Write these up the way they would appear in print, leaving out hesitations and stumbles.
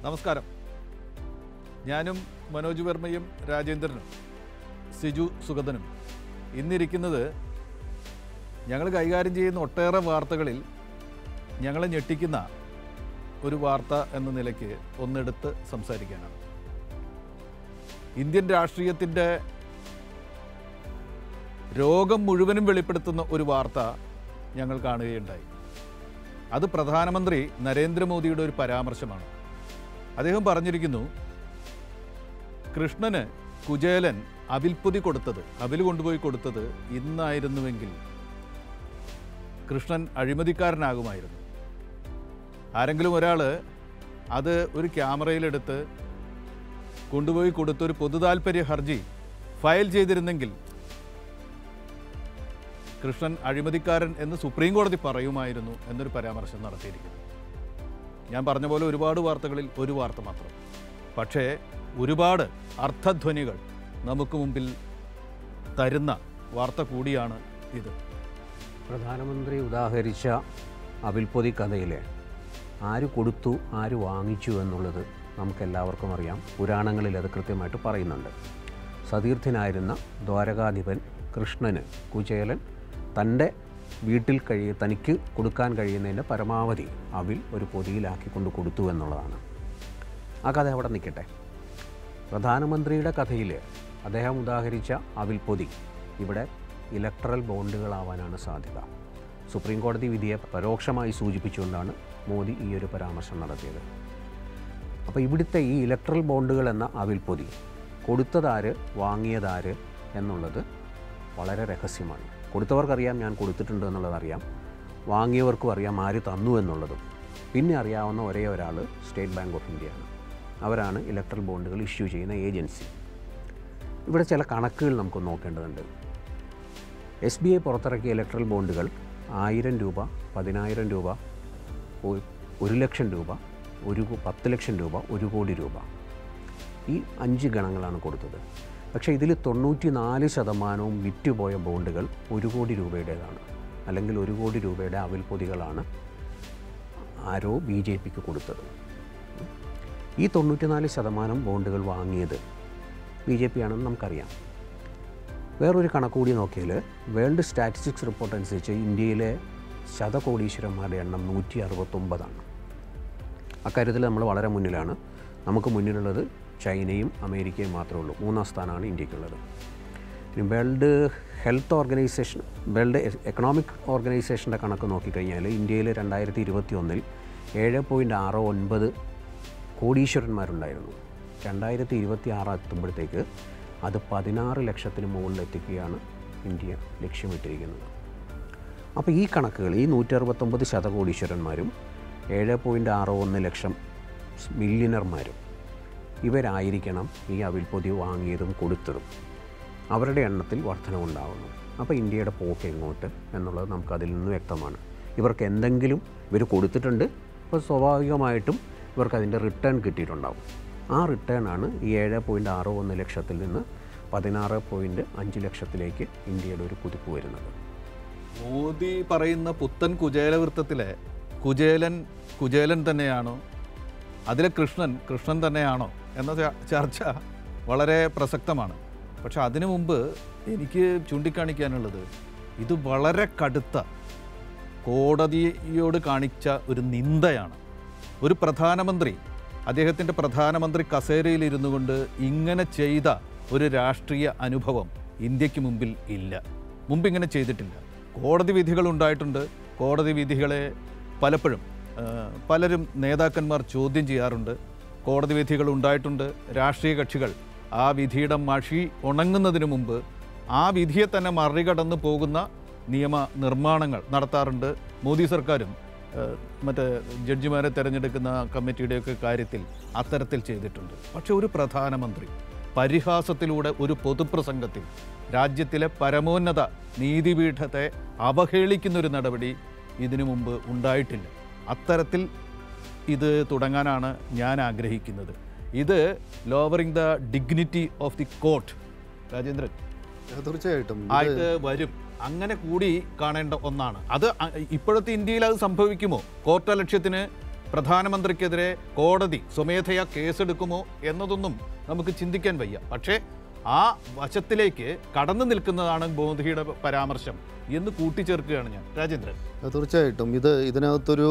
നമസ്കാരം. ഞാനും മനോജ് വർമ്മയും രാജേന്ദ്രനും സിജു സുഗതനും ഇന്നിരിക്കുന്നത് ഞങ്ങൾ കൈകാര്യം ചെയ്യുന്ന ഒട്ടേറെ വാർത്തകളിൽ ഞങ്ങളെ ഞെട്ടിക്കുന്ന ഒരു വാർത്ത എന്ന നിലയ്ക്ക് ഒന്നെടുത്ത് സംസാരിക്കാനാണ്. ഇന്ത്യൻ രാഷ്ട്രീയത്തിൻ്റെ രോഗം മുഴുവനും വെളിപ്പെടുത്തുന്ന ഒരു വാർത്ത ഞങ്ങൾ കാണുകയുണ്ടായി. അത് പ്രധാനമന്ത്രി നരേന്ദ്രമോദിയുടെ ഒരു പരാമർശമാണ്. അദ്ദേഹം പറഞ്ഞിരിക്കുന്നു, കൃഷ്ണന് കുചേലൻ അവിൽപ്പൊതി കൊടുത്തത്, അവിൽ കൊണ്ടുപോയി കൊടുത്തത് ഇന്നായിരുന്നുവെങ്കിൽ കൃഷ്ണൻ അഴിമതിക്കാരനാകുമായിരുന്നു. ആരെങ്കിലും ഒരാൾ അത് ഒരു ക്യാമറയിലെടുത്ത് കൊണ്ടുപോയി കൊടുത്തൊരു പൊതുതാൽപര്യ ഹർജി ഫയൽ ചെയ്തിരുന്നെങ്കിൽ കൃഷ്ണൻ അഴിമതിക്കാരൻ എന്ന് സുപ്രീം കോടതി പറയുമായിരുന്നു എന്നൊരു പരാമർശം നടത്തിയിരിക്കുന്നു. ഞാൻ പറഞ്ഞ പോലെ ഒരുപാട് വാർത്തകളിൽ ഒരു വാർത്ത മാത്രം, പക്ഷേ ഒരുപാട് അർത്ഥധ്വനികൾ നമുക്ക് മുമ്പിൽ തരുന്ന വാർത്ത കൂടിയാണ് ഇത്. പ്രധാനമന്ത്രി ഉദാഹരിച്ച അവിൽപ്പൊതി കഥയിലെ ആര് കൊടുത്തു ആര് വാങ്ങിച്ചു എന്നുള്ളത് നമുക്കെല്ലാവർക്കും അറിയാം. പുരാണങ്ങളിൽ അത് കൃത്യമായിട്ട് പറയുന്നുണ്ട്. സതീർത്ഥനായിരുന്ന ദ്വാരകാധിപൻ കൃഷ്ണന് കുചേലൻ തൻ്റെ വീട്ടിൽ തനിക്ക് കൊടുക്കാൻ കഴിയുന്നതിൻ്റെ പരമാവധി അവിൽ ഒരു പൊതിയിലാക്കിക്കൊണ്ട് കൊടുത്തു എന്നുള്ളതാണ്. ആ കഥ അവിടെ നിൽക്കട്ടെ. പ്രധാനമന്ത്രിയുടെ കഥയിൽ അദ്ദേഹം ഉദാഹരിച്ച അവിൽപ്പൊതി ഇവിടെ ഇലക്ട്രൽ ബോണ്ടുകളാവാനാണ് സാധ്യത. സുപ്രീം കോടതി വിധിയെ പരോക്ഷമായി സൂചിപ്പിച്ചുകൊണ്ടാണ് മോദി ഈ ഒരു പരാമർശം നടത്തിയത്. അപ്പോൾ ഇവിടുത്തെ ഈ ഇലക്ട്രൽ ബോണ്ടുകൾ എന്ന അവിൽപ്പൊതി കൊടുത്തതാര് വാങ്ങിയതാര് എന്നുള്ളത് വളരെ രഹസ്യമാണ്. കൊടുത്തവർക്കറിയാം ഞാൻ കൊടുത്തിട്ടുണ്ട് എന്നുള്ളതറിയാം, വാങ്ങിയവർക്കും അറിയാം ആര് തന്നു എന്നുള്ളതും. പിന്നെ അറിയാവുന്ന ഒരേ ഒരാൾ സ്റ്റേറ്റ് ബാങ്ക് ഓഫ് ഇന്ത്യയാണ്. അവരാണ് ഇലക്ട്രൽ ബോണ്ടുകൾ ഇഷ്യൂ ചെയ്യുന്ന ഏജൻസി. ഇവിടെ ചില കണക്കുകൾ നമുക്ക് നോക്കേണ്ടതുണ്ട്. SBI പുറത്തിറക്കിയ ഇലക്ട്രൽ ബോണ്ടുകൾ 1000 രൂപ, 10,000 രൂപ, 1 ലക്ഷം രൂപ, 10 ലക്ഷം രൂപ, 1 കോടി രൂപ, ഈ 5 ഗണങ്ങളാണ് കൊടുത്തത്. പക്ഷേ ഇതിൽ 94% വിറ്റുപോയ ബോണ്ടുകൾ 1 കോടി രൂപയുടേതാണ്, അല്ലെങ്കിൽ 1 കോടി രൂപയുടെ അവിൽപ്പൊതികളാണ് ആരോ BJPക്ക് കൊടുത്തത്. ഈ 94% ബോണ്ടുകൾ വാങ്ങിയത് BJP ആണെന്ന് നമുക്കറിയാം. വേറൊരു കണക്കുകൂടി നോക്കിയാൽ വേൾഡ് സ്റ്റാറ്റിസ്റ്റിക്സ് റിപ്പോർട്ട് അനുസരിച്ച് ഇന്ത്യയിലെ ശതകോടീശ്വരന്മാരുടെ എണ്ണം 169ആണ്. അക്കാര്യത്തിൽ നമ്മൾ വളരെ മുന്നിലാണ്. നമുക്ക് മുന്നിലുള്ളത് ചൈനയും അമേരിക്കയും മാത്രമേ ഉള്ളൂ. 3ാം സ്ഥാനമാണ് ഇന്ത്യക്കുള്ളത്. ഇനി world health organisation, world economic ഓർഗനൈസേഷൻ്റെ കണക്ക് നോക്കിക്കഴിഞ്ഞാൽ ഇന്ത്യയിൽ 2021 7.69 കോടീശ്വരന്മാരുണ്ടായിരുന്നു. 2026 എത്തുമ്പോഴത്തേക്ക് അത് 16 ലക്ഷത്തിന് മുകളിൽ എത്തിക്കുകയാണ് ഇന്ത്യ ലക്ഷ്യമിട്ടിരിക്കുന്നത്. അപ്പോൾ ഈ കണക്കുകൾ, ഈ 169 ശതകോടീശ്വരന്മാരും 7.61 ലക്ഷം മില്യണർമാരും ഇവരായിരിക്കണം ഈ അവിൽപ്പൊതി വാങ്ങിയതും കൊടുത്തതും. അവരുടെ എണ്ണത്തിൽ വർധനവുണ്ടാകുന്നു. അപ്പോൾ ഇന്ത്യയുടെ പോക്ക് എങ്ങോട്ട് എന്നുള്ളത് നമുക്കതിൽ നിന്ന് വ്യക്തമാണ്. ഇവർക്ക് എന്തെങ്കിലും ഇവർ കൊടുത്തിട്ടുണ്ട്, അപ്പോൾ സ്വാഭാവികമായിട്ടും ഇവർക്ക് അതിൻ്റെ റിട്ടേൺ കിട്ടിയിട്ടുണ്ടാകും. ആ റിട്ടേണാണ് ഈ 7.61 ലക്ഷത്തിൽ നിന്ന് 16.5 ലക്ഷത്തിലേക്ക് ഇന്ത്യയുടെ ഒരു കുതിപ്പ് വരുന്നത്. മോദി പറയുന്ന പുത്തൻ കുചേലവൃത്തത്തിലെ കുചേലൻ തന്നെയാണോ, അതിലെ കൃഷ്ണൻ തന്നെയാണോ എന്ന ചർച്ച വളരെ പ്രസക്തമാണ്. പക്ഷെ അതിനു മുമ്പ് എനിക്ക് ചൂണ്ടിക്കാണിക്കാനുള്ളത്, ഇത് വളരെ കടുത്ത കോടതിയോട് കാണിച്ച ഒരു നിന്ദയാണ്. ഒരു പ്രധാനമന്ത്രി അദ്ദേഹത്തിൻ്റെ പ്രധാനമന്ത്രി കസേരയിൽ ഇരുന്നു കൊണ്ട് ഇങ്ങനെ ചെയ്ത ഒരു രാഷ്ട്രീയ അനുഭവം ഇന്ത്യക്ക് മുമ്പിൽ ഇല്ല. മുമ്പിങ്ങനെ ചെയ്തിട്ടില്ല. കോടതി വിധികൾ ഉണ്ടായിട്ടുണ്ട്. കോടതി വിധികളെ പലരും നേതാക്കന്മാർ ചോദ്യം ചെയ്യാറുണ്ട്. കോടതി വിധികൾ ഉണ്ടായിട്ടുണ്ട്. രാഷ്ട്രീയ കക്ഷികൾ ആ വിധിയുടെ മഷി ഉണങ്ങുന്നതിന് മുമ്പ് ആ വിധിയെ തന്നെ മറികടന്ന് പോകുന്ന നിയമ നിർമ്മാണങ്ങൾ നടത്താറുണ്ട്. മോദി സർക്കാരും മറ്റേ ജഡ്ജിമാരെ തിരഞ്ഞെടുക്കുന്ന കമ്മിറ്റിയുടെയൊക്കെ കാര്യത്തിൽ അത്തരത്തിൽ ചെയ്തിട്ടുണ്ട്. പക്ഷെ ഒരു പ്രധാനമന്ത്രി പരിഹാസത്തിലൂടെ ഒരു പൊതുപ്രസംഗത്തിൽ രാജ്യത്തിലെ പരമോന്നത നീതിപീഠത്തെ അവഹേളിക്കുന്നൊരു നടപടി ഇതിനു മുമ്പ് ഉണ്ടായിട്ടില്ല. അത്തരത്തിൽ ഇത് തുടങ്ങാനാണ് ഞാൻ ആഗ്രഹിക്കുന്നത്. ഇത് lowering the dignity of the court, Rajendran, തീർച്ചയായിട്ടും ആയിട്ട് വരും. അങ്ങനെ കൂടി കാണേണ്ട ഒന്നാണ് അത്. ഇപ്പോഴത്തെ ഇന്ത്യയിൽ അത് സംഭവിക്കുമോ? കോർട്ട് ലക്ഷ്യത്തിന് പ്രധാനമന്ത്രിക്കെതിരെ കോടതി സ്വമേധയാ കേസെടുക്കുമോ എന്നതൊന്നും നമുക്ക് ചിന്തിക്കാൻ വയ്യ. പക്ഷേ ആ വശത്തിലേക്ക് കടന്നു നിൽക്കുന്നതാണ് മോദിയുടെ പരാമർശം എന്ന് കൂട്ടിച്ചേർക്കുകയാണ് ഞാൻ. രാജേന്ദ്രൻ, തീർച്ചയായിട്ടും ഇതിനകത്തൊരു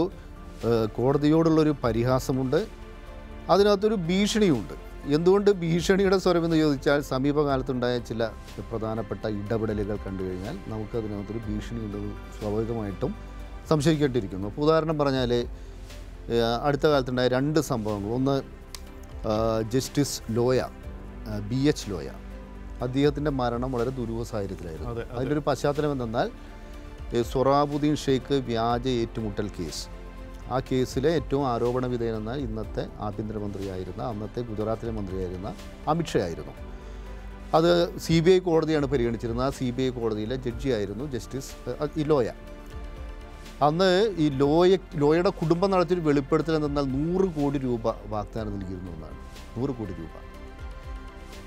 കോടതിയോടുള്ളൊരു പരിഹാസമുണ്ട്, അതിനകത്തൊരു ഭീഷണിയുമുണ്ട്. എന്തുകൊണ്ട് ഭീഷണിയുടെ സ്വരമെന്ന് ചോദിച്ചാൽ സമീപകാലത്തുണ്ടായ ചില പ്രധാനപ്പെട്ട ഇടപെടലുകൾ കണ്ടു കഴിഞ്ഞാൽ നമുക്കതിനകത്തൊരു ഭീഷണിയുള്ളത് സ്വാഭാവികമായിട്ടും സംശയിക്കേണ്ടിയിരിക്കുന്നു. അപ്പോൾ ഉദാഹരണം പറഞ്ഞാൽ അടുത്ത കാലത്തുണ്ടായ 2 സംഭവങ്ങൾ. ഒന്ന്, ജസ്റ്റിസ് ലോയ, BH ലോയ, അദ്ദേഹത്തിൻ്റെ മരണം വളരെ ദുരൂഹ സാഹചര്യത്തിലായിരുന്നു. അതിലൊരു പശ്ചാത്തലം എന്തെന്നാൽ സൊറാബുദ്ദീൻ ഷെയ്ഖ് വ്യാജ ഏറ്റുമുട്ടൽ കേസ്, ആ കേസിലെ ഏറ്റവും ആരോപണ വിധേയനെന്ന ഇന്നത്തെ ആഭ്യന്തരമന്ത്രിയായിരുന്ന, അന്നത്തെ ഗുജറാത്തിലെ മന്ത്രിയായിരുന്ന അമിത്ഷാ ആയിരുന്നു. അത് CBI കോടതിയാണ് പരിഗണിച്ചിരുന്നത്. ആ CBI കോടതിയിലെ ജഡ്ജിയായിരുന്നു ജസ്റ്റിസ് ലോയ. അന്ന് ഈ ലോയയുടെ കുടുംബം നടത്തിയൊരു വെളിപ്പെടുത്തൽ എന്തെന്നാൽ 100 കോടി രൂപ വാഗ്ദാനം നൽകിയിരുന്നു എന്നാണ്. 100 കോടി രൂപ.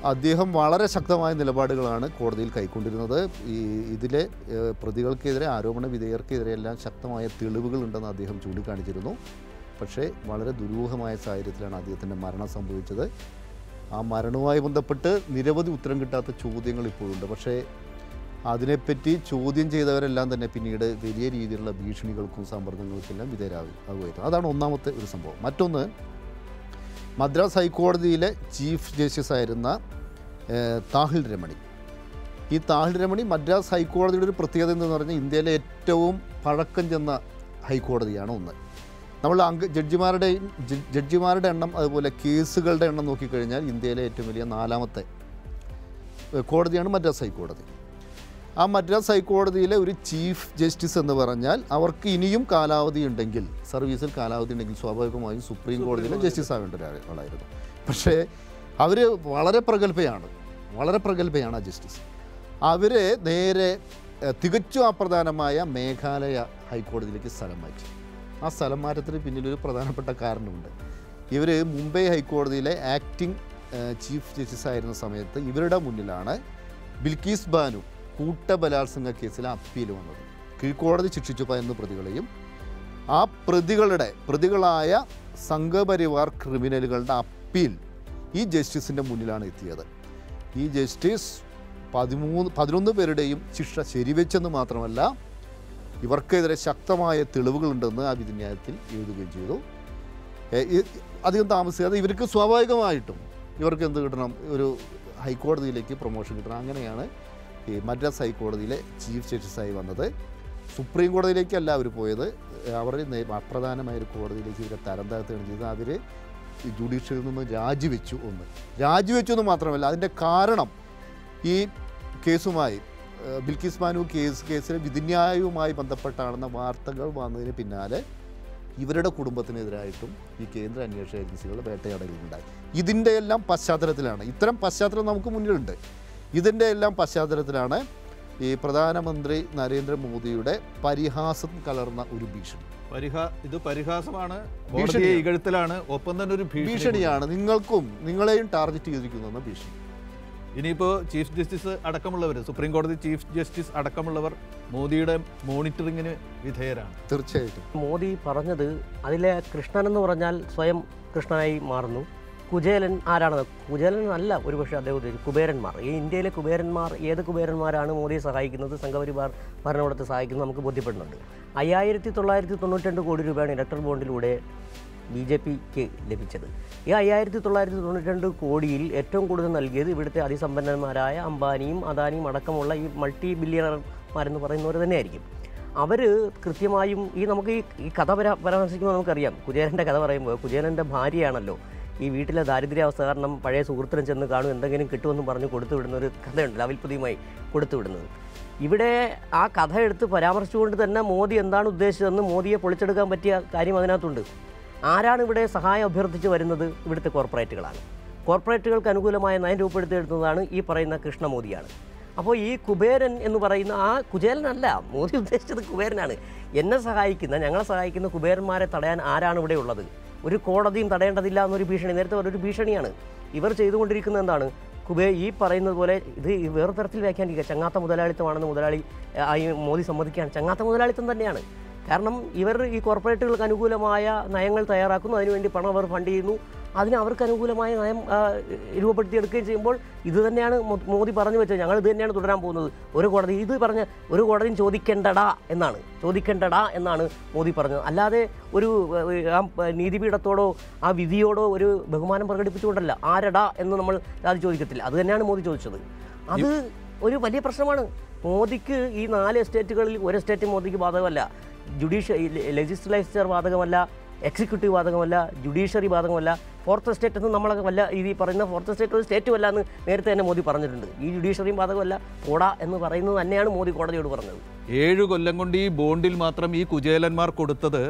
അദ്ദേഹം വളരെ ശക്തമായ നിലപാടുകളാണ് കോടതിയിൽ കൈക്കൊണ്ടിരുന്നത്. ഇതിലെ പ്രതികൾക്കെതിരെ, ആരോപണ വിധേയർക്കെതിരെ എല്ലാം ശക്തമായ തെളിവുകളുണ്ടെന്ന് അദ്ദേഹം ചൂണ്ടിക്കാണിച്ചിരുന്നു. പക്ഷേ വളരെ ദുരൂഹമായ സാഹചര്യത്തിലാണ് അദ്ദേഹത്തിൻ്റെ മരണം സംഭവിച്ചത്. ആ മരണവുമായി ബന്ധപ്പെട്ട് നിരവധി ഉത്തരം കിട്ടാത്ത ചോദ്യങ്ങൾ ഇപ്പോഴുണ്ട്. പക്ഷേ അതിനെപ്പറ്റി ചോദ്യം ചെയ്തവരെല്ലാം തന്നെ പിന്നീട് വലിയ രീതിയിലുള്ള ഭീഷണികൾക്കും സമ്മർദ്ദങ്ങൾക്കെല്ലാം വിധേയരാകുമായിരുന്നു. അതാണ് ഒന്നാമത്തെ ഒരു സംഭവം. മറ്റൊന്ന്, മദ്രാസ് ഹൈക്കോടതിയിലെ ചീഫ് ജസ്റ്റിസ് ആയിരുന്ന താഹിൽ രമണി. ഈ താഹിൽ രമണി മദ്രാസ് ഹൈക്കോടതിയുടെ ഒരു പ്രത്യേകത എന്ന് പറഞ്ഞാൽ ഇന്ത്യയിലെ ഏറ്റവും പഴക്കം ചെന്ന ഹൈക്കോടതിയാണ്. ഒന്ന്, നമ്മൾ ജഡ്ജിമാരുടെ എണ്ണം അതുപോലെ കേസുകളുടെ എണ്ണം നോക്കിക്കഴിഞ്ഞാൽ ഇന്ത്യയിലെ ഏറ്റവും വലിയ 4ാമത്തെ കോടതിയാണ് മദ്രാസ് ഹൈക്കോടതി. ആ മദ്രാസ് ഹൈക്കോടതിയിലെ ഒരു ചീഫ് ജസ്റ്റിസ് എന്ന് പറഞ്ഞാൽ അവർക്ക് ഇനിയും കാലാവധി ഉണ്ടെങ്കിൽ, സർവീസിൽ കാലാവധി ഉണ്ടെങ്കിൽ സ്വാഭാവികമായും സുപ്രീം കോടതിയിലെ ജസ്റ്റിസ് ആവേണ്ട ഒരാളായിരുന്നു. പക്ഷേ അവർ വളരെ പ്രഗത്ഭയാണ് ആ ജസ്റ്റിസ്. അവർ നേരെ തികച്ചും അപ്രധാനമായ മേഘാലയ ഹൈക്കോടതിയിലേക്ക് സ്ഥലം മാറ്റി. ആ സ്ഥലം മാറ്റത്തിന് പിന്നിലൊരു പ്രധാനപ്പെട്ട കാരണമുണ്ട്. ഇവർ മുംബൈ ഹൈക്കോടതിയിലെ ആക്ടിംഗ് ചീഫ് ജസ്റ്റിസ് ആയിരുന്ന സമയത്ത് ഇവരുടെ മുന്നിലാണ് ബിൽക്കീസ് ബാനു കൂട്ടബലാത്സംഗ കേസിലെ അപ്പീൽ വന്നത്. കീഴ്ക്കോടതി ശിക്ഷിച്ചു 11 പ്രതികളെയും ആ പ്രതികളായ സംഘപരിവാർ ക്രിമിനലുകളുടെ അപ്പീൽ ഈ ജസ്റ്റിസിൻ്റെ മുന്നിലാണ് എത്തിയത്. ഈ ജസ്റ്റിസ് 11 പേരുടെയും ശിക്ഷ ശരിവെച്ചെന്ന് മാത്രമല്ല, ഇവർക്കെതിരെ ശക്തമായ തെളിവുകളുണ്ടെന്ന് ആ വിധിന്യായത്തിൽ എഴുതുകയും ചെയ്തു. അധികം താമസിക്കാതെ ഇവർക്ക് സ്വാഭാവികമായിട്ടും ഇവർക്ക് എന്ത് കിട്ടണം, ഒരു ഹൈക്കോടതിയിലേക്ക് പ്രൊമോഷൻ കിട്ടണം. അങ്ങനെയാണ് ഈ മദ്രാസ് ഹൈക്കോടതിയിലെ ചീഫ് ജസ്റ്റിസായി വന്നത്. സുപ്രീം കോടതിയിലേക്കല്ല അവർ പോയത്, അവർ അപ്രധാനമായൊരു കോടതിയിലേക്ക് ഇവരെ തരം താഴ്ത്തുകയാണ് ചെയ്തത്. അവർ ജുഡീഷ്യറിയിൽ നിന്ന് രാജിവെച്ചു എന്ന് മാത്രമല്ല, അതിൻ്റെ കാരണം ഈ കേസുമായി ബിൽക്കീസ് ബാനു കേസിലെ വിധിന്യായവുമായി ബന്ധപ്പെട്ടാണെന്ന വാർത്തകൾ വന്നതിന് പിന്നാലെ ഇവരുടെ കുടുംബത്തിനെതിരായിട്ടും ഈ കേന്ദ്ര അന്വേഷണ ഏജൻസികൾ വേട്ടയാടലുണ്ടായി. ഇതിൻ്റെ എല്ലാം പശ്ചാത്തലത്തിലാണ്, ഇത്തരം പശ്ചാത്തലം നമുക്ക് മുന്നിലുണ്ട്. ഇതിൻ്റെ എല്ലാം പശ്ചാത്തലത്തിലാണ് ഈ പ്രധാനമന്ത്രി നരേന്ദ്രമോദിയുടെ പരിഹാസം കലർന്ന ഒരു ഭീഷണി. ഇത് പരിഹാസമാണ്, ഇകഴ്ത്തലാണ്, ഒപ്പം തന്നെ ഒരു ഭീഷണിയാണ്. നിങ്ങളെയും ടാർഗറ്റ് ചെയ്തിരിക്കുന്ന ഭീഷണി. ഇനിയിപ്പോൾ ചീഫ് ജസ്റ്റിസ് അടക്കമുള്ളവർ, സുപ്രീം കോടതി ചീഫ് ജസ്റ്റിസ് അടക്കമുള്ളവർ മോദിയുടെ മോണിറ്ററിങ്ങിന് വിധേയരാണ്. തീർച്ചയായിട്ടും മോദി പറഞ്ഞത് അതിലെ കൃഷ്ണൻ എന്ന് പറഞ്ഞാൽ സ്വയം കൃഷ്ണനായി മാറുന്നു. കുചേലൻ ആരാണെന്ന്, കുചേലൻ അല്ല ഒരുപക്ഷെ അദ്ദേഹം ഉദ്ദേശിച്ചു കുബേരന്മാർ. ഈ ഇന്ത്യയിലെ കുബേരന്മാർ ഏത് കുബേരന്മാരാണ് മോദിയെ സഹായിക്കുന്നത്, സംഘപരിവാർ ഭരണകൂടത്തെ സഹായിക്കുന്നത് നമുക്ക് ബോധ്യപ്പെടുന്നുണ്ട്. 5992 കോടി രൂപയാണ് ഇലക്ട്രൽ ബോണ്ടിലൂടെ BJPക്ക് ലഭിച്ചത്. ഈ 5992 കോടിയിൽ ഏറ്റവും കൂടുതൽ നൽകിയത് ഇവിടുത്തെ അതിസമ്പന്നന്മാരായ അംബാനിയും അദാനിയും അടക്കമുള്ള ഈ മൾട്ടി ബില്യണർമാരെന്ന് പറയുന്നവർ തന്നെയായിരിക്കും. അവർ കൃത്യമായും നമുക്ക് ഈ കഥ പരാമർശിക്കുമ്പോൾ നമുക്കറിയാം, കുചേലൻ്റെ കഥ പറയുമ്പോൾ കുചേലൻ്റെ ഭാര്യയാണല്ലോ ഈ വീട്ടിലെ ദാരിദ്ര്യാവസ്ഥ കാരണം പഴയ സുഹൃത്തിനും ചെന്ന് കാണും, എന്തെങ്കിലും കിട്ടുമെന്നും പറഞ്ഞ് കൊടുത്തു വിടുന്ന ഒരു കഥയുണ്ട്, അവിൽപ്പതിയുമായി കൊടുത്തു വിടുന്നത്. ഇവിടെ ആ കഥ എടുത്ത് പരാമർശിച്ചുകൊണ്ട് തന്നെ മോദി എന്താണ് ഉദ്ദേശിച്ചതെന്ന് മോദിയെ പൊളിച്ചെടുക്കാൻ പറ്റിയ കാര്യം അതിനകത്തുണ്ട്. ആരാണ് ഇവിടെ സഹായം അഭ്യർത്ഥിച്ച് വരുന്നത്? ഇവിടുത്തെ കോർപ്പറേറ്റുകളാണ്. കോർപ്പറേറ്റുകൾക്ക് അനുകൂലമായ നയം രൂപപ്പെടുത്തിയെടുത്തതാണ് ഈ പറയുന്ന കൃഷ്ണമോദിയാണ്. അപ്പോൾ ഈ കുബേരൻ എന്ന് പറയുന്ന ആ കുചേലനല്ല, മോദി ഉദ്ദേശിച്ചത് കുബേരനാണ്. ഞങ്ങളെ സഹായിക്കുന്ന കുബേരന്മാരെ തടയാൻ ആരാണ് ഇവിടെ ഉള്ളത്? ഒരു കോടതിയും തടയേണ്ടതില്ല എന്നൊരു ഭീഷണി, നേരത്തെ ഒരു ഭീഷണിയാണ് ഇവർ ചെയ്തുകൊണ്ടിരിക്കുന്നത്. എന്താണ് ഈ പറയുന്നത് പോലെ ഇത് വേറെ തരത്തിൽ വ്യാഖ്യാനിക്കുക. ചങ്ങാത്ത മുതലാളിത്തമാണെന്ന് മോദി സമ്മതിക്കുകയാണ്. ചങ്ങാത്ത മുതലാളിത്തം തന്നെയാണ്. കാരണം ഇവർ ഈ കോർപ്പറേറ്റുകൾക്ക് അനുകൂലമായ നയങ്ങൾ തയ്യാറാക്കുന്നു, അതിനുവേണ്ടി പണം അവർ ഫണ്ട് ചെയ്യുന്നു, അതിന് അവർക്ക് അനുകൂലമായ നയം രൂപപ്പെടുത്തിയെടുക്കുകയും ചെയ്യുമ്പോൾ ഇത് തന്നെയാണ് മോദി പറഞ്ഞു വെച്ചത്, ഞങ്ങൾ ഇത് തന്നെയാണ് തുടരാൻ പോകുന്നത്. ഒരു കോടതി ഇത് പറഞ്ഞ ഒരു കോടതിയും ചോദിക്കേണ്ടടാ എന്നാണ് മോദി പറഞ്ഞത്. അല്ലാതെ ഒരു ആ നീതിപീഠത്തോടോ ആ വിധിയോടോ ഒരു ബഹുമാനം പ്രകടിപ്പിച്ചുകൊണ്ടല്ല. ആരടാ എന്ന് നമ്മൾ അത് ചോദിക്കത്തില്ല. അത് തന്നെയാണ് മോദി ചോദിച്ചത്. അത് ഒരു വലിയ പ്രശ്നമാണ്. മോദിക്ക് ഈ 4 എസ്റ്റേറ്റുകളിൽ ഒരു എസ്റ്റേറ്റ് മോദിക്ക് ബാധകമല്ല. ലെജിസ്ലേച്ചർ ബാധകമല്ല, എക്സിക്യൂട്ടീവ് ബാധകമല്ല, ജുഡീഷ്യറി ബാധകമല്ല. ഫോർത്ത് എസ്റ്റേറ്റ് എന്ന് നമ്മളൊക്കെ വല്ല ഈ പറയുന്ന ഫോർത്ത് എസ്റ്റേറ്റ് ഒരു സ്റ്റേറ്റും അല്ല എന്ന് നേരത്തെ തന്നെ മോദി പറഞ്ഞിട്ടുണ്ട്. ഈ ജുഡീഷ്യറിയും ബാധകമല്ല, പോടാ എന്ന് പറയുന്നത് തന്നെയാണ് മോദി കോടതിയോട് പറഞ്ഞത്. 7 കൊല്ലം കൊണ്ട് ഈ ബോണ്ടിൽ മാത്രം ഈ കുചേലന്മാർ കൊടുത്തത്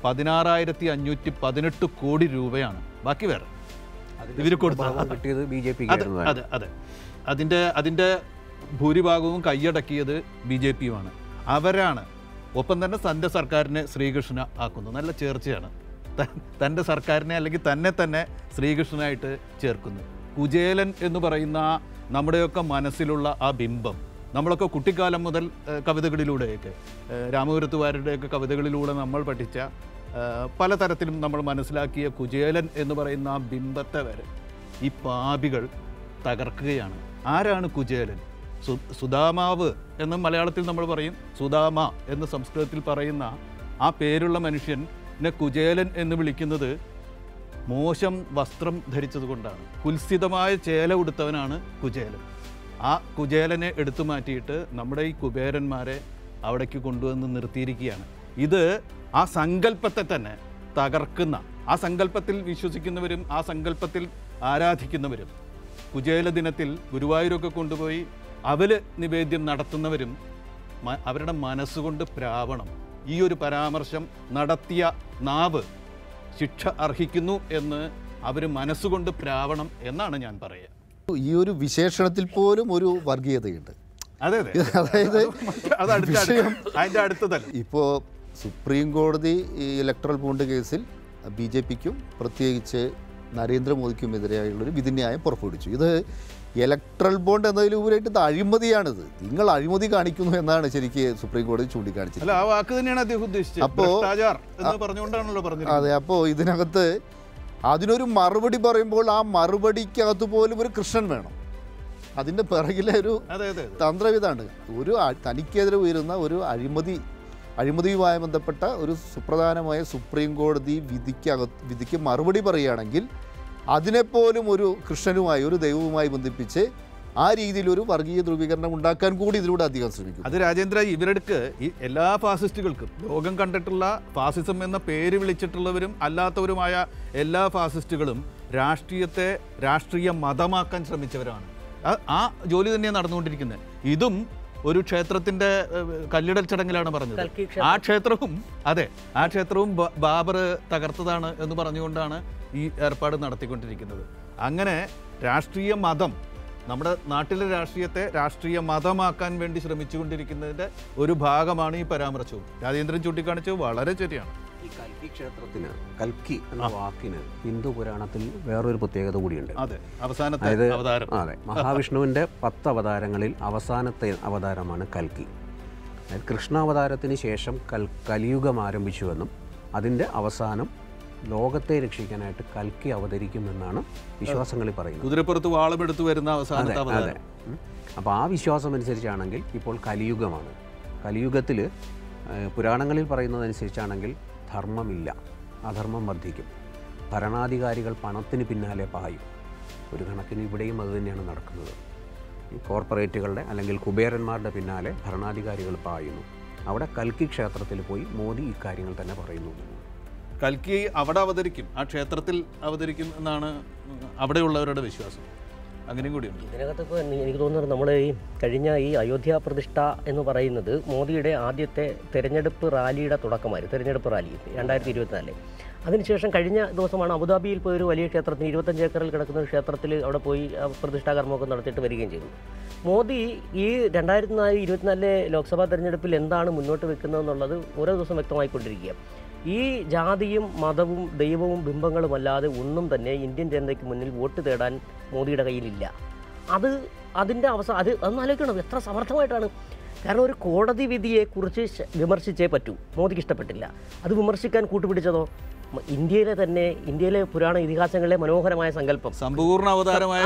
16,518 കോടി രൂപയാണ്. ബാക്കി വേറെ ഇവർ കൊടുത്തത് കിട്ടിയത് BJP. അതെ അതെ, അതിൻ്റെ ഭൂരിഭാഗവും കൈയടക്കിയത് BJPയുമാണ്. അവരാണ്. ഒപ്പം തന്നെ തൻ്റെ സർക്കാരിനെ ശ്രീകൃഷ്ണ ആക്കുന്നു. നല്ല ചേർച്ചയാണ്. തൻ്റെ സർക്കാരിനെ അല്ലെങ്കിൽ തന്നെ ശ്രീകൃഷ്ണനായിട്ട് ചേർക്കുന്നു. കുചേലൻ എന്ന് പറയുന്ന നമ്മുടെയൊക്കെ മനസ്സിലുള്ള ആ ബിംബം, നമ്മളൊക്കെ കുട്ടിക്കാലം മുതൽ കവിതകളിലൂടെയൊക്കെ രാമപുരത്തുകാരുടെയൊക്കെ കവിതകളിലൂടെ നമ്മൾ പഠിച്ച പലതരത്തിലും നമ്മൾ മനസ്സിലാക്കിയ കുചേലൻ എന്ന് പറയുന്ന ആ ബിംബത്തെ വരെ ഈ പാപികൾ തകർക്കുകയാണ്. ആരാണ് കുചേലൻ? സുദാമാവ് എന്ന് മലയാളത്തിൽ നമ്മൾ പറയും, സുദാമ എന്ന് സംസ്കൃതത്തിൽ പറയുന്ന ആ പേരുള്ള മനുഷ്യനെ കുചേലൻ എന്ന് വിളിക്കുന്നത് മോശം വസ്ത്രം ധരിച്ചതുകൊണ്ടാണ്. കുൽസിതമായ ചേല ഉടുത്തവനാണ് കുചേലൻ. ആ കുചേലനെ എടുത്തു മാറ്റിയിട്ട് നമ്മുടെ ഈ കുബേരന്മാരെ അവിടേക്ക് കൊണ്ടുവന്ന് നിർത്തിയിരിക്കുകയാണ്. ഇത് ആ സങ്കല്പത്തെ തന്നെ തകർക്കുന്ന, ആ സങ്കല്പത്തിൽ വിശ്വസിക്കുന്നവരും ആ സങ്കല്പത്തിൽ ആരാധിക്കുന്നവരും, കുചേല ദിനത്തിൽ ഗുരുവായൂരൊക്കെ കൊണ്ടുപോയി അവല് നിവേദ്യം നടത്തുന്നവരും അവരുടെ മനസ്സുകൊണ്ട് പ്രാവണം. ഈ ഒരു പരാമർശം നടത്തിയ നാവ് ശിക്ഷ അർഹിക്കുന്നു എന്ന് അവർ മനസ്സുകൊണ്ട് പ്രാവണം എന്നാണ് ഞാൻ പറയുക. ഈ ഒരു വിശേഷണത്തിൽ പോലും ഒരു വർഗീയതയുണ്ട്. അതെ അതെ, അതായത് അതിൻ്റെ അടുത്തതല്ല. ഇപ്പോൾ സുപ്രീം കോടതി ഈ ഇലക്ട്രൽ ബോണ്ട് കേസിൽ BJPക്കും പ്രത്യേകിച്ച് നരേന്ദ്രമോദിക്കുമെതിരെയുള്ളൊരു വിധിന്യായം പുറപ്പെടുവിച്ചു. ഇത് ഇലക്ട്രൽ ബോണ്ട് എന്നതിലുപരിയായിട്ട് ഇത് അഴിമതിയാണിത്. നിങ്ങൾ അഴിമതി കാണിക്കുന്നു എന്നാണ് ശരിക്കും സുപ്രീം കോടതി ചൂണ്ടിക്കാണിച്ചത്. അല്ല, ആ വാക്ക് തന്നെയാണ് അദ്ദേഹം ഉദ്ദേശിച്ചത്. അപ്പോൾ പറഞ്ഞുകൊണ്ടാണല്ലോ പറഞ്ഞത്. അതെ, അപ്പോൾ ഇതിനകത്ത് അതിനൊരു മറുപടി പറയുമ്പോൾ ആ മറുപടിക്കകത്ത് പോലും ഒരു കൃഷ്ണൻ വേണം. അതിൻ്റെ പിറകിലെ ഒരു തന്ത്രവിധാണ്. ഒരു തനിക്കെതിരെ ഉയരുന്ന ഒരു അഴിമതിയുമായി ബന്ധപ്പെട്ട ഒരു സുപ്രധാനമായ സുപ്രീം കോടതി വിധിക്ക് മറുപടി പറയുകയാണെങ്കിൽ അതിനെപ്പോലും ഒരു കൃഷ്ണനുമായി, ഒരു ദൈവവുമായി ബന്ധിപ്പിച്ച് ആ രീതിയിൽ ഒരു വർഗീയ ധ്രുവീകരണം ഉണ്ടാക്കാൻ കൂടി ഇതിലൂടെ അധികം ശ്രമിക്കും. അത് രാജേന്ദ്ര, ഇവരെടുക്ക് ഈ എല്ലാ ഫാസിസ്റ്റുകൾക്കും, ലോകം കണ്ടിട്ടുള്ള ഫാസിസം എന്ന പേര് വിളിച്ചിട്ടുള്ളവരും അല്ലാത്തവരുമായ എല്ലാ ഫാസിസ്റ്റുകളും രാഷ്ട്രീയത്തെ രാഷ്ട്രീയ മതമാക്കാൻ ശ്രമിച്ചവരാണ്. ആ ജോലി തന്നെയാണ് നടന്നുകൊണ്ടിരിക്കുന്നത്. ഇതും ഒരു ക്ഷേത്രത്തിൻ്റെ കല്ലിടൽ ചടങ്ങിലാണ് പറഞ്ഞത്. ആ ക്ഷേത്രവും ബാബർ തകർത്തതാണ് എന്ന് പറഞ്ഞുകൊണ്ടാണ് ഈ ഏർപ്പാട് നടത്തിക്കൊണ്ടിരിക്കുന്നത്. അങ്ങനെ രാഷ്ട്രീയ മതം, നമ്മുടെ നാട്ടിലെ രാഷ്ട്രീയത്തെ രാഷ്ട്രീയ മതമാക്കാൻ വേണ്ടി ശ്രമിച്ചുകൊണ്ടിരിക്കുന്നതിൻ്റെ ഒരു ഭാഗമാണ് ഈ പരാമർശവും. രാജേന്ദ്രൻ ചൂണ്ടിക്കാണിച്ചത് വളരെ ശരിയാണ്. ഈ കൽക്കി ക്ഷേത്രത്തിന്, കൽക്കി എന്ന വാക്കിന് ഹിന്ദു പുരാണത്തിൽ വേറൊരു പ്രത്യേകത കൂടിയുണ്ട്. അതെ, അവസാനത്തെ അവതാരം. അതെ, മഹാവിഷ്ണുവിൻ്റെ 10 അവതാരങ്ങളിൽ അവസാനത്തെ അവതാരമാണ് കൽക്കി. അതായത് കൃഷ്ണാവതാരത്തിന് ശേഷം കലിയുഗം ആരംഭിച്ചുവെന്നും അതിൻ്റെ അവസാനം ലോകത്തെ രക്ഷിക്കാനായിട്ട് കൽക്കി അവതരിക്കുമെന്നാണ് വിശ്വാസങ്ങളിൽ പറയുന്നത്. കുതിരപ്പുറത്ത് വാളമെടുത്ത് വരുന്ന അവസാനത്തെ അവതാരം. അപ്പോൾ ആ വിശ്വാസം അനുസരിച്ചാണെങ്കിൽ ഇപ്പോൾ കലിയുഗമാണ്. കലിയുഗത്തിൽ പുരാണങ്ങളിൽ പറയുന്നതനുസരിച്ചാണെങ്കിൽ ധർമ്മമില്ല, അധർമ്മം വർദ്ധിക്കും. ഭരണാധികാരികൾ പണത്തിന് പിന്നാലെ പായും. ഒരു കണക്കിന് ഇവിടെയും അതുതന്നെയാണ് നടക്കുന്നത്. ഈ കോർപ്പറേറ്റുകളുടെ അല്ലെങ്കിൽ കുബേരന്മാരുടെ പിന്നാലെ ഭരണാധികാരികൾ പായുന്നു. അവിടെ കൽക്കി ക്ഷേത്രത്തിൽ പോയി മോദി ഇക്കാര്യങ്ങൾ തന്നെ പറയുന്നു. കൽക്കി അവിടെ അവതരിക്കും, ആ ക്ഷേത്രത്തിൽ അവതരിക്കും എന്നാണ് അവിടെയുള്ളവരുടെ വിശ്വാസം. അങ്ങനെയും കൂടിയുണ്ട്. ഇതിനകത്തൊക്കെ എനിക്ക് തോന്നുന്നത് നമ്മുടെ ഈ കഴിഞ്ഞ ഈ അയോധ്യ പ്രതിഷ്ഠ എന്ന് പറയുന്നത് മോദിയുടെ ആദ്യത്തെ തെരഞ്ഞെടുപ്പ് റാലിയുടെ തുടക്കമായിരുന്നു. തെരഞ്ഞെടുപ്പ് റാലി 2024. അതിനുശേഷം കഴിഞ്ഞ ദിവസമാണ് അബുദാബിയിൽ പോയി ഒരു വലിയ ക്ഷേത്രത്തിന് 25 ഏക്കറിൽ കിടക്കുന്ന ഒരു ക്ഷേത്രത്തിൽ അവിടെ പോയി പ്രതിഷ്ഠാകർമ്മമൊക്കെ നടത്തിയിട്ട് വരികയും ചെയ്തു. മോദി ഈ 2024 ലോക്സഭാ തെരഞ്ഞെടുപ്പിൽ എന്താണ് മുന്നോട്ട് വെക്കുന്നതെന്നുള്ളത് ഓരോ ദിവസം വ്യക്തമായിക്കൊണ്ടിരിക്കുക. ഈ ജാതിയും മതവും ദൈവവും ബിംബങ്ങളും അല്ലാതെ ഒന്നും തന്നെ ഇന്ത്യൻ ജനതയ്ക്ക് മുന്നിൽ വോട്ട് തേടാൻ മോദിയുടെ കയ്യിലില്ല. അതിൻ്റെ അതൊന്ന് ആലോചിക്കണം, എത്ര സമർത്ഥമായിട്ടാണ് കാരണം ഒരു കോടതി വിധിയെക്കുറിച്ച് വിമർശിച്ചേ പറ്റൂ. മോദിക്ക് ഇഷ്ടപ്പെട്ടില്ല. അത് വിമർശിക്കാൻ കൂട്ടുപിടിച്ചതോ ഇന്ത്യയിലെ പുരാണ ഇതിഹാസങ്ങളിലെ മനോഹരമായ സങ്കല്പം സമ്പൂർണ്ണ അവതാരമായ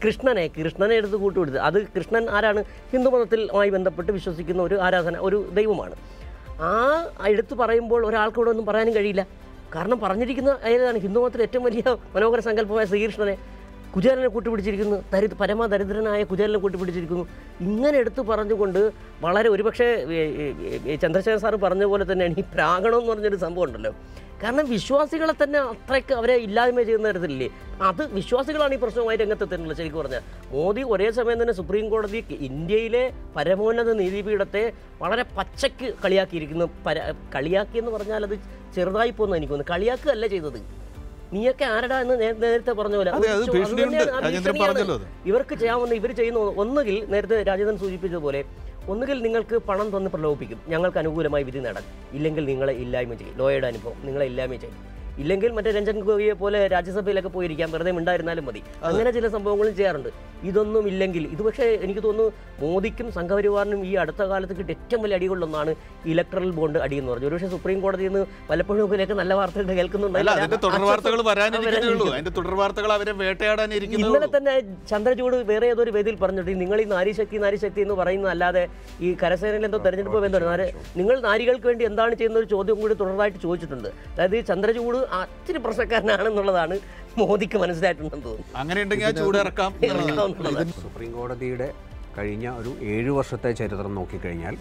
കൃഷ്ണനെ എടുത്ത് കൂട്ടുപിടിച്ചത്. അത് കൃഷ്ണൻ ആരാണ്? ഹിന്ദുമതത്തിലുമായി ബന്ധപ്പെട്ട് വിശ്വസിക്കുന്ന ഒരു ആരാധന, ഒരു ദൈവമാണ്. ആ എടുത്ത് പറയുമ്പോൾ ഒരാൾക്കൂടെ ഒന്നും പറയാനും കഴിയില്ല. കാരണം പറഞ്ഞിരിക്കുന്ന ഏതാണ്? ഹിന്ദുമതത്തിലെ ഏറ്റവും വലിയ മനോഹര സങ്കല്പമായ ശ്രീകൃഷ്ണനെ, കുചേലനെ കൂട്ടുപിടിച്ചിരിക്കുന്നു, പരമദരിദ്രനായ കുചേലനെ കൂട്ടുപിടിച്ചിരിക്കുന്നു. ഇങ്ങനെ എടുത്ത് പറഞ്ഞുകൊണ്ട് വളരെ ഒരുപക്ഷെ ചന്ദ്രശേഖരൻ സാറ് പറഞ്ഞ പോലെ തന്നെയാണ് ഈ പ്രാഗണം എന്ന് പറഞ്ഞൊരു സംഭവം ഉണ്ടല്ലോ. കാരണം വിശ്വാസികളെ തന്നെ അത്രയ്ക്ക് അവരെ ഇല്ലായ്മ ചെയ്യുന്ന തരത്തിലില്ലേ. അത് വിശ്വാസികളാണ് ഈ പ്രശ്നവുമായി രംഗത്തെത്തുന്നത്. ശരിക്കും പറഞ്ഞാൽ മോദി ഒരേ സമയം തന്നെ സുപ്രീം കോടതി, ഇന്ത്യയിലെ പരമോന്നത നീതിപീഠത്തെ വളരെ പച്ചയ്ക്ക് കളിയാക്കിയിരിക്കുന്നു. കളിയാക്കിയെന്ന് പറഞ്ഞാൽ അത് ചെറുതായി പോകുന്നു എനിക്ക് തോന്നുന്നു. കളിയാക്കുകയല്ല ചെയ്തത്. നീയൊക്കെ ആരടാ എന്ന് നേരത്തെ പറഞ്ഞ പോലെ ഇവർക്ക് ചെയ്യാവുന്ന ഇവർ ചെയ്യുന്ന ഒന്നുകിൽ നേരത്തെ രാജേന്ദ്രൻ സൂചിപ്പിച്ചതുപോലെ ഒന്നുകിൽ നിങ്ങൾക്ക് പണം തന്ന് പ്രലോഭിപ്പിക്കും, ഞങ്ങൾക്ക് അനുകൂലമായി വിധി നേടാൻ, ഇല്ലെങ്കിൽ നിങ്ങളെ ഇല്ലായ്മ ചെയ്യും. ലോയയുടെ അനുഭവം നിങ്ങളെ ഇല്ലായ്മ ചെയ്യും. ഇല്ലെങ്കിൽ മറ്റേ രഞ്ജൻ ഗോഗോയെ പോലെ രാജ്യസഭയിലൊക്കെ പോയിരിക്കാം, വെറുതെ ഉണ്ടായിരുന്നാലും മതി. അങ്ങനെ ചില സംഭവങ്ങളും ചെയ്യാറുണ്ട്. ഇതൊന്നും ഇല്ലെങ്കിൽ ഇത് പക്ഷേ എനിക്ക് തോന്നുന്നു മോദിക്കും സംഘപരിവാറിനും ഈ അടുത്ത കാലത്ത് കിട്ടിയ ഏറ്റവും വലിയ അടികളിലൊന്നാണ് ഇലക്ട്രൽ ബോണ്ട് അടി എന്ന് പറഞ്ഞു. ഒരുപക്ഷെ സുപ്രീം കോടതിയിൽ നിന്ന് പലപ്പോഴും ഇതിലേക്ക് നല്ല വാർത്തകൾ കേൾക്കുന്നുണ്ട്. ഇന്നലെ തന്നെ ചന്ദ്രചൂഡ് വേറെ ഏതൊരു വേദിയിൽ പറഞ്ഞിട്ട് നിങ്ങൾ ഈ നാരീശക്തി എന്ന് പറയുന്നത് അല്ലാതെ ഈ കരസേനയിൽ എന്തോ തെരഞ്ഞെടുപ്പ് ബന്ധമാണ്, നിങ്ങൾ നാരികൾക്ക് വേണ്ടി എന്താണ് ചെയ്യുന്ന ഒരു ചോദ്യം കൂടി തുടർന്നായിട്ട് ചോദിച്ചിട്ടുണ്ട്. അതായത് ഈ ചന്ദ്രചൂഡ് അച്ചിരി പ്രശ്നക്കാരനാണെന്നുള്ളതാണ് മോദിക്ക് മനസ്സിലായിട്ടുണ്ടെന്ന് തോന്നുന്നു. സുപ്രീം കോടതിയുടെ കഴിഞ്ഞ ഒരു 7 വർഷത്തെ ചരിത്രം നോക്കിക്കഴിഞ്ഞാൽ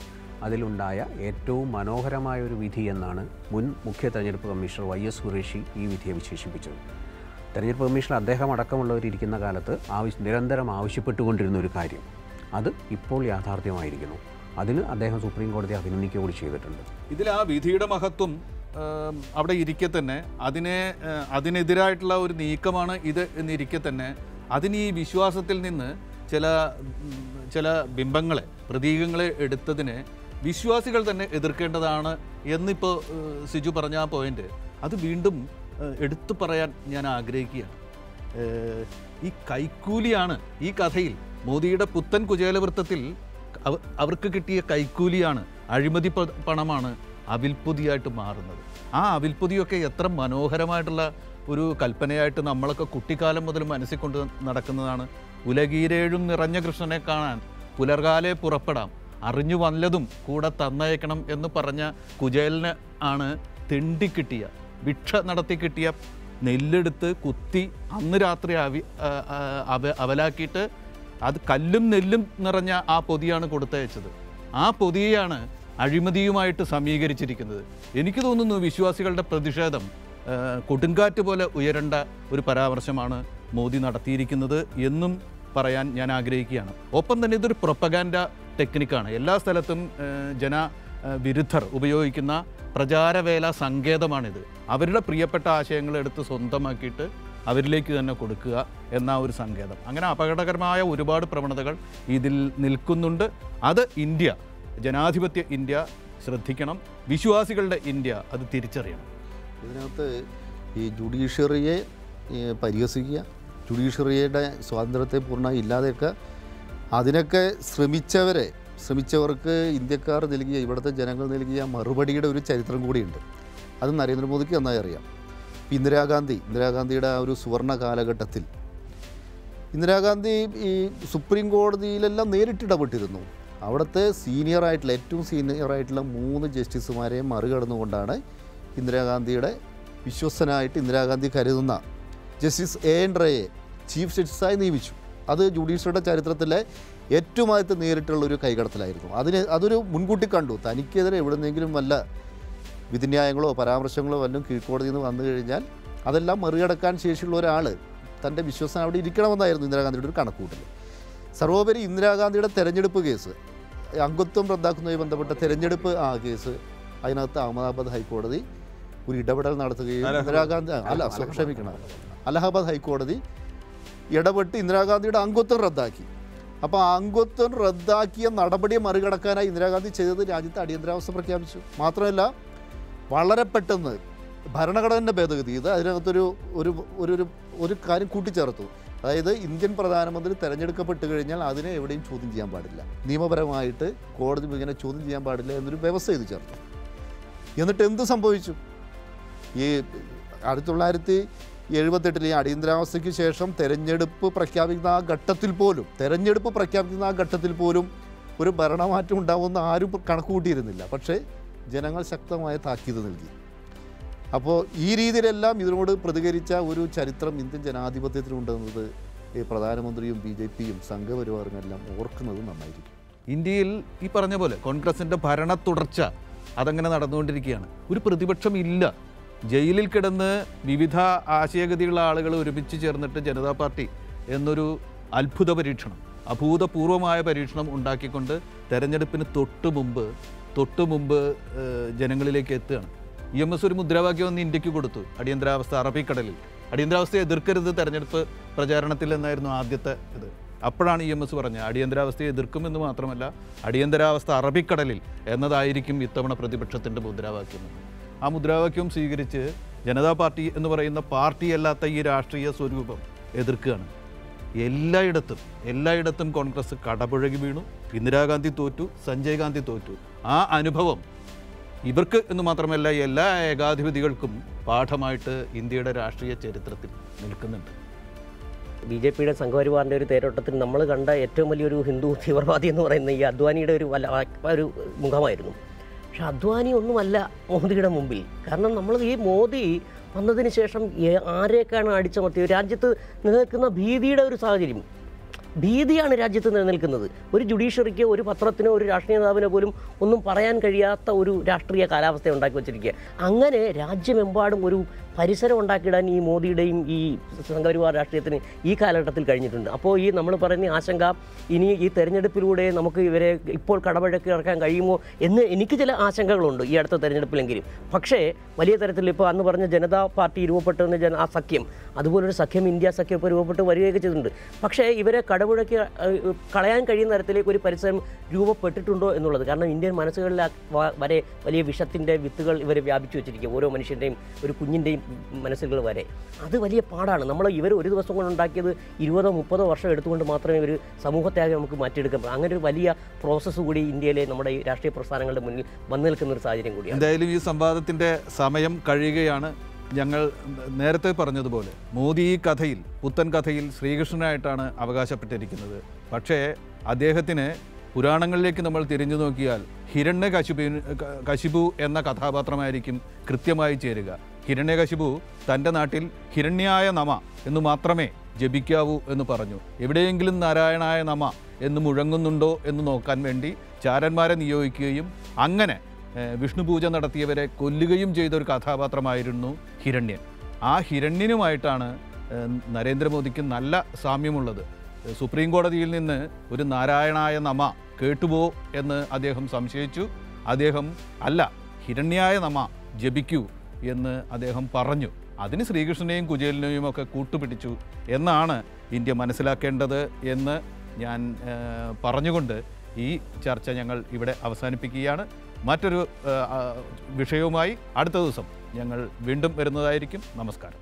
അതിലുണ്ടായ ഏറ്റവും മനോഹരമായ ഒരു വിധി എന്നാണ് മുൻ മുഖ്യ തെരഞ്ഞെടുപ്പ് കമ്മീഷണർ YS ഖുറേഷി ഈ വിധിയെ വിശേഷിപ്പിച്ചത്. തെരഞ്ഞെടുപ്പ് കമ്മീഷണർ അദ്ദേഹം അടക്കമുള്ളവരിയ്ക്കുന്ന കാലത്ത് നിരന്തരം ആവശ്യപ്പെട്ടുകൊണ്ടിരുന്ന ഒരു കാര്യം, അത് ഇപ്പോൾ യാഥാർത്ഥ്യമായിരിക്കുന്നു. അതിന് അദ്ദേഹം സുപ്രീം കോടതിയെ അഭിനന്ദിക്കുക കൂടി ചെയ്തിട്ടുണ്ട്. ഇതിൽ ആ വിധിയുടെ മഹത്വം അവിടെ ഇരിക്കെ തന്നെ അതിനെതിരായിട്ടുള്ള ഒരു നീക്കമാണ് ഇത് എന്നിരിക്കെ തന്നെ അതിന് ഈ വിശ്വാസത്തിൽ നിന്ന് ചില ബിംബങ്ങളെ, പ്രതീകങ്ങളെ എടുത്തതിനെ വിശ്വാസികൾ തന്നെ എതിർക്കേണ്ടതാണ് എന്നിപ്പോൾ സിജു പറഞ്ഞ ആ പോയിന്റ് അത് വീണ്ടും എടുത്തു പറയാൻ ഞാൻ ആഗ്രഹിക്കുകയാണ്. ഈ കൈക്കൂലിയാണ് ഈ കഥയിൽ മോദിയുടെ പുത്തൻ കുചേലവൃത്തത്തിൽ അവർക്ക് കിട്ടിയ കൈക്കൂലിയാണ്, അഴിമതി പണമാണ് അവിൽപ്പൊതിയായിട്ട് മാറുന്നത്. ആ അവിൽപ്പൊതിയൊക്കെ എത്ര മനോഹരമായിട്ടുള്ള ഒരു കൽപ്പനയായിട്ട് നമ്മളൊക്കെ കുട്ടിക്കാലം മുതൽ മനസ്സിൽ കൊണ്ട് നടക്കുന്നതാണ്. ഉലകീരേഴും നിറഞ്ഞ കൃഷ്ണനെ കാണാൻ പുലർകാലെ പുറപ്പെടാം, അറിഞ്ഞു വല്ലതും കൂടെ തന്നയക്കണം എന്ന് പറഞ്ഞ കുചേലന് ആണ് തെണ്ടിക്കിട്ടിയ, ഭിക്ഷ നടത്തി കിട്ടിയ നെല്ലെടുത്ത് കുത്തി അന്ന് രാത്രി അവലാക്കിയിട്ട് അത് കല്ലും നെല്ലും നിറഞ്ഞ ആ പൊതിയാണ് കൊടുത്തയച്ചത്. ആ പൊതിയെയാണ് അഴിമതിയുമായിട്ട് സമീകരിച്ചിരിക്കുന്നത്. എനിക്ക് തോന്നുന്നു വിശ്വാസികളുടെ പ്രതിഷേധം കൊടുങ്കാറ്റ് പോലെ ഉയരേണ്ട ഒരു പരാമർശമാണ് മോദി നടത്തിയിരിക്കുന്നത് എന്നും പറയാൻ ഞാൻ ആഗ്രഹിക്കുകയാണ്. ഒപ്പം തന്നെ ഇതൊരു പ്രൊപ്പഗാൻഡ ടെക്നിക്കാണ്. എല്ലാ സ്ഥലത്തും ജനവിരുദ്ധർ ഉപയോഗിക്കുന്ന പ്രചാരവേല സങ്കേതമാണിത്. അവരുടെ പ്രിയപ്പെട്ട ആശയങ്ങൾ എടുത്ത് സ്വന്തമാക്കിയിട്ട് അവരിലേക്ക് തന്നെ കൊടുക്കുക എന്ന ഒരു സങ്കേതം. അങ്ങനെ അപകടകരമായ ഒരുപാട് പ്രവണതകൾ ഇതിൽ നിൽക്കുന്നുണ്ട്. അത് ഇന്ത്യ, ജനാധിപത്യ ഇന്ത്യ ശ്രദ്ധിക്കണം. വിശ്വാസികളുടെ ഇന്ത്യ അത് തിരിച്ചറിയണം. ഇതിനകത്ത് ഈ ജുഡീഷ്യറിയെ പരിഹസിക്കുക, ജുഡീഷ്യറിയുടെ സ്വാതന്ത്ര്യത്തെ പൂർണ്ണമായി ഇല്ലാതെയൊക്കെ അതിനൊക്കെ ശ്രമിച്ചവർക്ക് ഇന്ത്യക്കാർ നൽകിയ, ഇവിടുത്തെ ജനങ്ങൾ നൽകിയ മറുപടിയുടെ ഒരു ചരിത്രം കൂടിയുണ്ട്. അത് നരേന്ദ്രമോദിക്ക് നന്നായി അറിയാം. ഇന്ദിരാഗാന്ധിയുടെ ആ ഒരു സുവർണ കാലഘട്ടത്തിൽ ഇന്ദിരാഗാന്ധി ഈ സുപ്രീം കോടതിയിലെല്ലാം നേരിട്ടിടപെട്ടിരുന്നു. അവിടുത്തെ ഏറ്റവും സീനിയറായിട്ടുള്ള 3 ജസ്റ്റിസുമാരെ മറികടന്നുകൊണ്ടാണ് ഇന്ദിരാഗാന്ധിയുടെ വിശ്വസ്തനായിട്ട് ഇന്ദിരാഗാന്ധി കരുതുന്ന ജസ്റ്റിസ് A.N. റയെ ചീഫ് ജസ്റ്റിസായി നിയമിച്ചു. അത് ജുഡീഷ്യറിയുടെ ചരിത്രത്തിലെ ഏറ്റവും ആദ്യത്തെ നേരിട്ടുള്ളൊരു കൈകടത്തലായിരുന്നു. അതൊരു മുൻകൂട്ടി കണ്ടു. തനിക്കെതിരെ എവിടെന്നെങ്കിലും വല്ല വിധിന്യായങ്ങളോ പരാമർശങ്ങളോ വല്ലതും കീഴ്ക്കോടതിയിൽ നിന്ന് വന്നു കഴിഞ്ഞാൽ അതെല്ലാം മറികടക്കാൻ ശേഷിയുള്ള ഒരാൾ തൻ്റെ വിശ്വസ്തൻ അവിടെ ഇരിക്കണമെന്നായിരുന്നു ഇന്ദിരാഗാന്ധിയുടെ ഒരു കണക്കൂട്ടൽ. സർവോപരി ഇന്ദിരാഗാന്ധിയുടെ തെരഞ്ഞെടുപ്പ് കേസ്, അംഗത്വം റദ്ദാക്കുന്നതുമായി ബന്ധപ്പെട്ട തെരഞ്ഞെടുപ്പ് കേസ്, അതിനകത്ത് അഹമ്മദാബാദ് ഹൈക്കോടതി ഒരു ഇടപെടൽ നടത്തുകയും അലഹാബാദ് ഹൈക്കോടതി ഇടപെട്ട് ഇന്ദിരാഗാന്ധിയുടെ അംഗത്വം റദ്ദാക്കി. അപ്പോൾ ആ അംഗത്വം റദ്ദാക്കിയ നടപടിയെ മറികടക്കാനായി ഇന്ദിരാഗാന്ധി ചെയ്തത് രാജ്യത്ത് അടിയന്തരാവസ്ഥ പ്രഖ്യാപിച്ചു. മാത്രമല്ല വളരെ പെട്ടെന്ന് ഭരണഘടനയുടെ ഭേദഗതി ചെയ്ത് അതിനകത്തൊരു ഒരു കാര്യം കൂട്ടിച്ചേർത്തു. അതായത് ഇന്ത്യൻ പ്രധാനമന്ത്രി തിരഞ്ഞെടുക്കപ്പെട്ട് കഴിഞ്ഞാൽ അതിനെ എവിടെയും ചോദ്യം ചെയ്യാൻ പാടില്ല, നിയമപരമായിട്ട് കോടതി ഇങ്ങനെ ചോദ്യം ചെയ്യാൻ പാടില്ല എന്നൊരു വ്യവസ്ഥ ഇത് ചേർത്തു. എന്നിട്ട് എന്ത് സംഭവിച്ചു? ഈ 1978 ഈ അടിയന്തരാവസ്ഥയ്ക്ക് ശേഷം തെരഞ്ഞെടുപ്പ് പ്രഖ്യാപിക്കുന്ന ആ ഘട്ടത്തിൽ പോലും ഒരു ഭരണമാറ്റം ഉണ്ടാവുമെന്ന് ആരും കണക്ക് കൂട്ടിയിരുന്നില്ല. പക്ഷേ ജനങ്ങൾ ശക്തമായ താക്കീത് നൽകി. അപ്പോൾ ഈ രീതിയിലെല്ലാം ഇതിനോട് പ്രതികരിച്ച ഒരു ചരിത്രം ഇന്ത്യൻ ജനാധിപത്യത്തിനുണ്ടെന്നത് ഈ പ്രധാനമന്ത്രിയും BJPയും സംഘപരിവാറും എല്ലാം ഓർക്കുന്നത് നന്നായിരിക്കും. ഇന്ത്യയിൽ ഈ പറഞ്ഞ പോലെ കോൺഗ്രസിൻ്റെ ഭരണ തുടർച്ച അതങ്ങനെ നടന്നുകൊണ്ടിരിക്കുകയാണ്. ഒരു പ്രതിപക്ഷം ഇല്ല. ജയിലിൽ കിടന്ന് വിവിധ ആശയഗതിയുള്ള ആളുകൾ ഒരുമിച്ച് ചേർന്നിട്ട് ജനതാ പാർട്ടി എന്നൊരു അത്ഭുത പരീക്ഷണം, അഭൂതപൂർവമായ പരീക്ഷണം ഉണ്ടാക്കിക്കൊണ്ട് തെരഞ്ഞെടുപ്പിന് തൊട്ട് മുമ്പ് ജനങ്ങളിലേക്ക് എത്തുകയാണ്. EMS ഒരു മുദ്രാവാക്യം ഒന്ന് ഇന്ത്യക്ക് കൊടുത്തു, അടിയന്തരാവസ്ഥ അറബിക്കടലിൽ. അടിയന്തരാവസ്ഥയെ എതിർക്കരുത് തെരഞ്ഞെടുപ്പ് പ്രചാരണത്തിൽ എന്നായിരുന്നു ആദ്യത്തെ ഇത്. അപ്പോഴാണ് EMS പറഞ്ഞത് അടിയന്തരാവസ്ഥയെ എതിർക്കുമെന്ന് മാത്രമല്ല അടിയന്തരാവസ്ഥ അറബിക്കടലിൽ എന്നതായിരിക്കും ഇത്തവണ പ്രതിപക്ഷത്തിൻ്റെ മുദ്രാവാക്യം. ആ മുദ്രാവാക്യം സ്വീകരിച്ച് ജനതാ പാർട്ടി എന്ന് പറയുന്ന പാർട്ടിയല്ലാത്ത ഈ രാഷ്ട്രീയ സ്വരൂപം എതിർക്കുകയാണ്. എല്ലായിടത്തും കോൺഗ്രസ് കടപുഴകി വീണു. ഇന്ദിരാഗാന്ധി തോറ്റു, സഞ്ജയ് ഗാന്ധി തോറ്റു. ആ അനുഭവം ഇവർക്ക് എന്ന് മാത്രമല്ല എല്ലാ ഏകാധിപതികൾക്കും പാഠമായിട്ട് ഇന്ത്യയുടെ രാഷ്ട്രീയ ചരിത്രത്തിൽ നിൽക്കുന്നുണ്ട്. BJPയുടെ സംഘപരിവാറിൻ്റെ ഒരു തേരോട്ടത്തിൽ നമ്മൾ കണ്ട ഏറ്റവും വലിയൊരു ഹിന്ദു തീവ്രവാദി എന്ന് പറയുന്ന ഈ അദ്വാനിയുടെ ഒരു മുഖമായിരുന്നു. പക്ഷെ അദ്വാനി ഒന്നുമല്ല മോദിയുടെ മുമ്പിൽ. കാരണം നമ്മൾ ഈ മോദി വന്നതിന് ശേഷം ആരെയൊക്കെയാണ് അടിച്ചമർത്തിയത്? രാജ്യത്ത് നിലനിൽക്കുന്ന ഭീതിയുടെ ഒരു സാഹചര്യം, ഭീതിയാണ് രാജ്യത്ത് നിലനിൽക്കുന്നത്. ഒരു ജുഡീഷ്യറിക്കോ ഒരു പത്രത്തിനോ ഒരു രാഷ്ട്രീയ നേതാവിനോ പോലും ഒന്നും പറയാൻ കഴിയാത്ത ഒരു രാഷ്ട്രീയ കാലാവസ്ഥ ഉണ്ടാക്കി വച്ചിരിക്കുക. അങ്ങനെ രാജ്യമെമ്പാടും ഒരു പരിസരം ഉണ്ടാക്കിയിടാൻ ഈ മോദിയുടെയും ഈ സംഘപരിവാർ രാഷ്ട്രീയത്തിന് ഈ കാലഘട്ടത്തിൽ കഴിഞ്ഞിട്ടുണ്ട്. അപ്പോൾ ഈ നമ്മൾ പറയുന്ന ആശങ്ക, ഇനി ഈ തെരഞ്ഞെടുപ്പിലൂടെ നമുക്ക് ഇവരെ ഇപ്പോൾ കടപഴക്കി ഇറക്കാൻ കഴിയുമോ എന്ന് എനിക്ക് ചില ആശങ്കകളുണ്ട് ഈ അടുത്ത തെരഞ്ഞെടുപ്പിലെങ്കിലും. പക്ഷേ വലിയ തരത്തിൽ ഇപ്പോൾ അന്ന് പറഞ്ഞ ജനതാ പാർട്ടി രൂപപ്പെട്ടെന്ന് ആ സഖ്യം, അതുപോലൊരു സഖ്യം ഇന്ത്യ സഖ്യം ഇപ്പോൾ രൂപപ്പെട്ട് വരികയൊക്കെ ചെയ്തിട്ടുണ്ട്. പക്ഷേ ഇവരെ കടപുഴക്കി കളയാൻ കഴിയുന്ന തരത്തിലേക്ക് ഒരു പരിസരം രൂപപ്പെട്ടിട്ടുണ്ടോ എന്നുള്ളത്, കാരണം ഇന്ത്യൻ മനസ്സുകളിൽ വരെ വലിയ വിഷത്തിൻ്റെ വിത്തുകൾ ഇവർ വ്യാപിച്ചു വെച്ചിരിക്കുക. ഓരോ മനുഷ്യൻ്റെയും ഒരു കുഞ്ഞിൻ്റെയും മനസ്സുകൾ വരെ അത് വലിയ പാടാണ്. നമ്മൾ ഇവർ ഒരു ദിവസം കൊണ്ട് ഉണ്ടാക്കിയത് 20-30 വർഷം എടുത്തുകൊണ്ട് മാത്രമേ ഒരു സമൂഹത്യാഗം നമുക്ക് മാറ്റിയെടുക്കാൻ. അങ്ങനെ ഒരു വലിയ പ്രോസസ്സ് കൂടി ഇന്ത്യയിലെ നമ്മുടെ ഈ രാഷ്ട്രീയ പ്രസ്ഥാനങ്ങളുടെ മുന്നിൽ വന്നു നിൽക്കുന്ന ഒരു സാഹചര്യം കൂടിയാണ്. എന്തായാലും ഈ സംവാദത്തിൻ്റെ സമയം കഴിയുകയാണ്. ഞങ്ങൾ നേരത്തെ പറഞ്ഞതുപോലെ മോദി ഈ കഥയിൽ, പുത്തൻ കഥയിൽ ശ്രീകൃഷ്ണനായിട്ടാണ് അവകാശപ്പെട്ടിരിക്കുന്നത്. അദ്ദേഹത്തിന് പുരാണങ്ങളിലേക്ക് നമ്മൾ തിരിഞ്ഞു നോക്കിയാൽ ഹിരണ്യകശിപു എന്ന കഥാപാത്രമായിരിക്കും കൃത്യമായി ചേരുക. ഹിരണ്യകശിപു തൻ്റെ നാട്ടിൽ ഹിരണ്യായ നമ എന്ന് മാത്രമേ ജപിക്കാവൂ എന്ന് പറഞ്ഞു. എവിടെയെങ്കിലും നാരായണായ നമ എന്ന് മുഴങ്ങുന്നുണ്ടോ എന്ന് നോക്കാൻ വേണ്ടി ചാരന്മാരെ നിയോഗിക്കുകയും അങ്ങനെ വിഷ്ണു പൂജ നടത്തിയവരെ കൊല്ലുകയും ചെയ്തൊരു കഥാപാത്രമായിരുന്നു ഹിരണ്യൻ. ആ ഹിരണ്യനുമായിട്ടാണ് നരേന്ദ്രമോദിക്ക് നല്ല സാമ്യമുള്ളത്. സുപ്രീം കോടതിയിൽ നിന്ന് ഒരു നാരായണായ നമ കേട്ടുപോ എന്ന് അദ്ദേഹം സംശയിച്ചു. അദ്ദേഹം അല്ല, ഹിരണ്യായ നമ ജപിക്കൂ എന്ന് അദ്ദേഹം പറഞ്ഞു. അതിന് ശ്രീകൃഷ്ണനെയും കുചേലനെയും ഒക്കെ കൂട്ടുപിടിച്ചു എന്നാണ് ഇന്ത്യ മനസ്സിലാക്കേണ്ടത് എന്ന് ഞാൻ പറഞ്ഞുകൊണ്ട് ഈ ചർച്ച ഞങ്ങൾ ഇവിടെ അവസാനിപ്പിക്കുകയാണ്. മറ്റൊരു വിഷയവുമായി അടുത്ത ദിവസം ഞങ്ങൾ വീണ്ടും വരുന്നതായിരിക്കും. നമസ്കാരം.